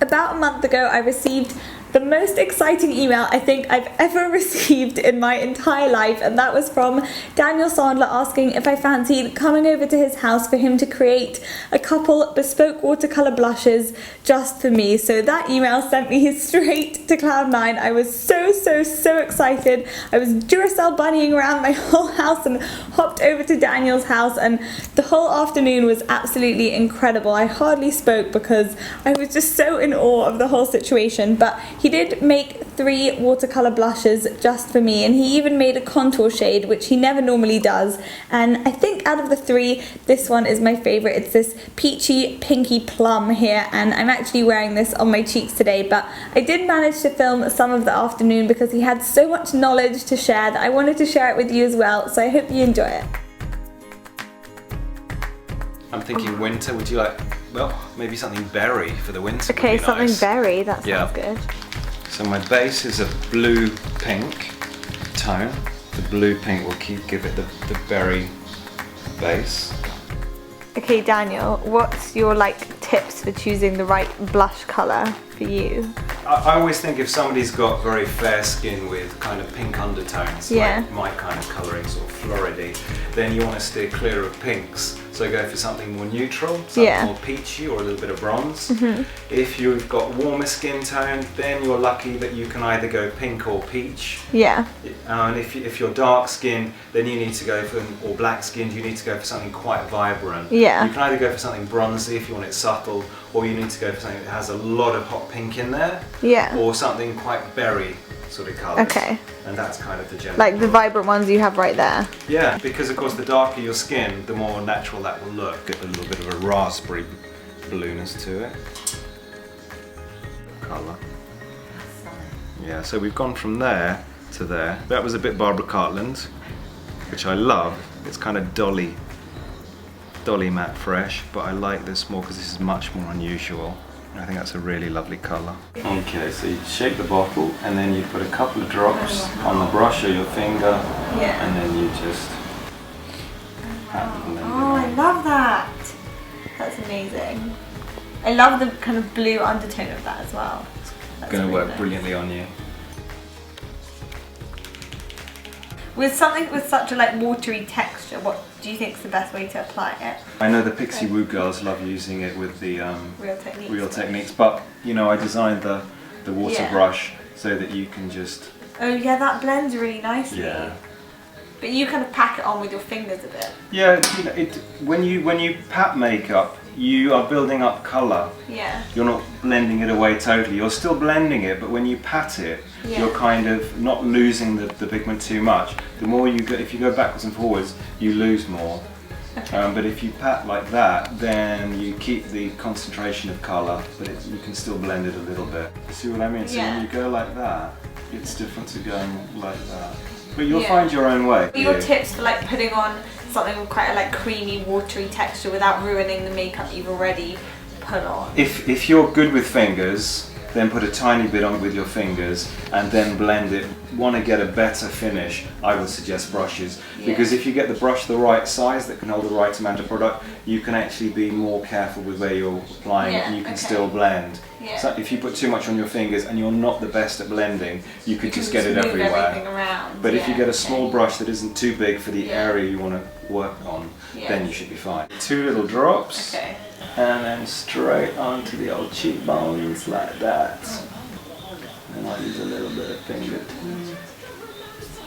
About a month ago, I received the most exciting email I think I've ever received in my entire life, and that was from Daniel Sandler asking if I fancied coming over to his house for him to create a couple bespoke watercolour blushes just for me. So that email sent me straight to cloud nine. I was so excited. I was Duracell bunnying around my whole house and hopped over to Daniel's house, and the whole afternoon was absolutely incredible. I hardly spoke because I was just so in awe of the whole situation, but he did make 3 watercolour blushes just for me, and he even made a contour shade, which he never normally does, and I think out of the 3, this one is my favourite. It's this peachy pinky plum here, and I'm actually wearing this on my cheeks today, but I did manage to film some of the afternoon because he had so much knowledge to share that I wanted to share it with you as well, so I hope you enjoy it. I'm thinking winter. Would you like, well, maybe something berry for the winter? Okay, something nice. berry, that sounds good. So my base is a blue pink tone. The blue pink will give it the berry base. Okay, Daniel, what's your tips for choosing the right blush colour for you? I always think if somebody's got very fair skin with kind of pink undertones, like my kind of colouring, sort of floridy, then you want to steer clear of pinks. So go for something more neutral, something more peachy or a little bit of bronze. If you've got warmer skin tone, then you're lucky that you can either go pink or peach. And if you're dark skinned, then you need to go for, or black skinned, you need to go for something quite vibrant. You can either go for something bronzy if you want it subtle, or you need to go for something that has a lot of hot pink in there. Or something quite berry sort of colours. And that's kind of the general. Like the vibrant ones you have right there. Yeah, because of course the darker your skin, the more natural that will look. Get a little bit of a raspberry blueness to it. Colour. Yeah, so we've gone from there to there. That was a bit Barbara Cartland, which I love. It's kind of dolly matte fresh, but I like this more because this is much more unusual. I think that's a really lovely colour. Okay, so you shake the bottle and then you put a couple of drops on the brush or your finger, and then you just blend it. Oh, I love that! That's amazing. I love the kind of blue undertone of that as well. It's going to work brilliantly on you. With something with such a watery texture, what do you think is the best way to apply it? I know the Pixie Woo girls love using it with the Real Techniques, but you know, I designed the water brush so that you can just... Oh yeah, that blends really nicely. But you kind of pack it on with your fingers a bit. Yeah, you know, when you pat makeup, you are building up colour. You're not blending it away totally. You're still blending it, but when you pat it, you're kind of not losing the pigment too much. The more you go, if you go backwards and forwards, you lose more. But if you pat like that, then you keep the concentration of colour, but you can still blend it a little bit. You see what I mean? So when you go like that, it's different to going like that. But you'll find your own way. Your tips for putting on something with quite a creamy, watery texture without ruining the makeup you've already put on? If you're good with fingers, then put a tiny bit on with your fingers and then blend it. Want to get a better finish, I would suggest brushes, because if you get the brush the right size that can hold the right amount of product, you can actually be more careful with where you're applying it, and you can still blend. So if you put too much on your fingers and you're not the best at blending, you could just get it everywhere. But if you get a small brush that isn't too big for the area you want to work on, then you should be fine. 2 little drops, and then straight onto the old cheekbones like that. And I use a little bit of finger too.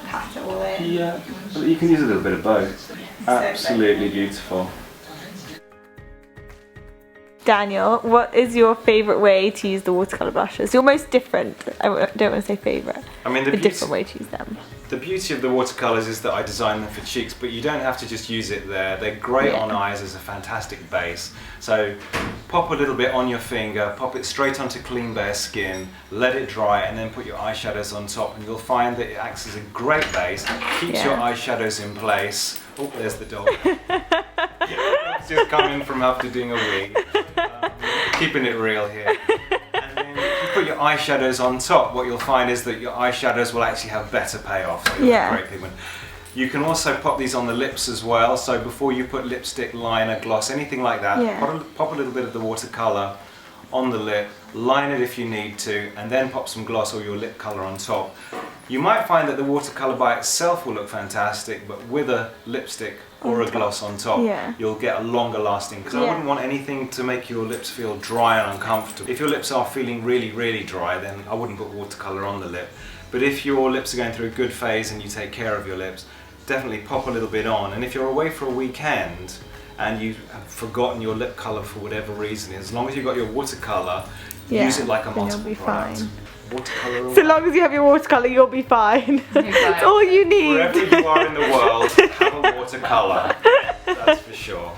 Pat it all in. Yeah, but you can use a little bit of both. Absolutely beautiful. Daniel, what is your favourite way to use the watercolour brushes? Your most different, I don't want to say favourite, I mean, a different way to use them. The beauty of the watercolours is that I design them for cheeks, but you don't have to just use it there. They're great on eyes as a fantastic base. So pop a little bit on your finger, pop it straight onto clean bare skin, let it dry, and then put your eyeshadows on top, and you'll find that it acts as a great base, keeps your eyeshadows in place. Oh, there's the dog. It's just coming from after doing a wee. Keeping it real here. And then if you put your eyeshadows on top, what you'll find is that your eyeshadows will actually have better payoff. So you'll have great pigment. You can also pop these on the lips as well. So before you put lipstick, liner, gloss, anything like that, pop a little bit of the watercolour on the lip, line it if you need to, and then pop some gloss or your lip colour on top. You might find that the watercolour by itself will look fantastic, but with a lipstick or a gloss on top, you'll get a longer lasting, because I wouldn't want anything to make your lips feel dry and uncomfortable. If your lips are feeling really, really dry, then I wouldn't put watercolour on the lip. But if your lips are going through a good phase and you take care of your lips, definitely pop a little bit on. And if you're away for a weekend and you have forgotten your lip colour for whatever reason, as long as you've got your watercolour, use it like a multiple product. Fine. Watercolour. So long as you have your watercolour, you'll be fine. That's all you need. Wherever you are in the world, have a watercolour. That's for sure.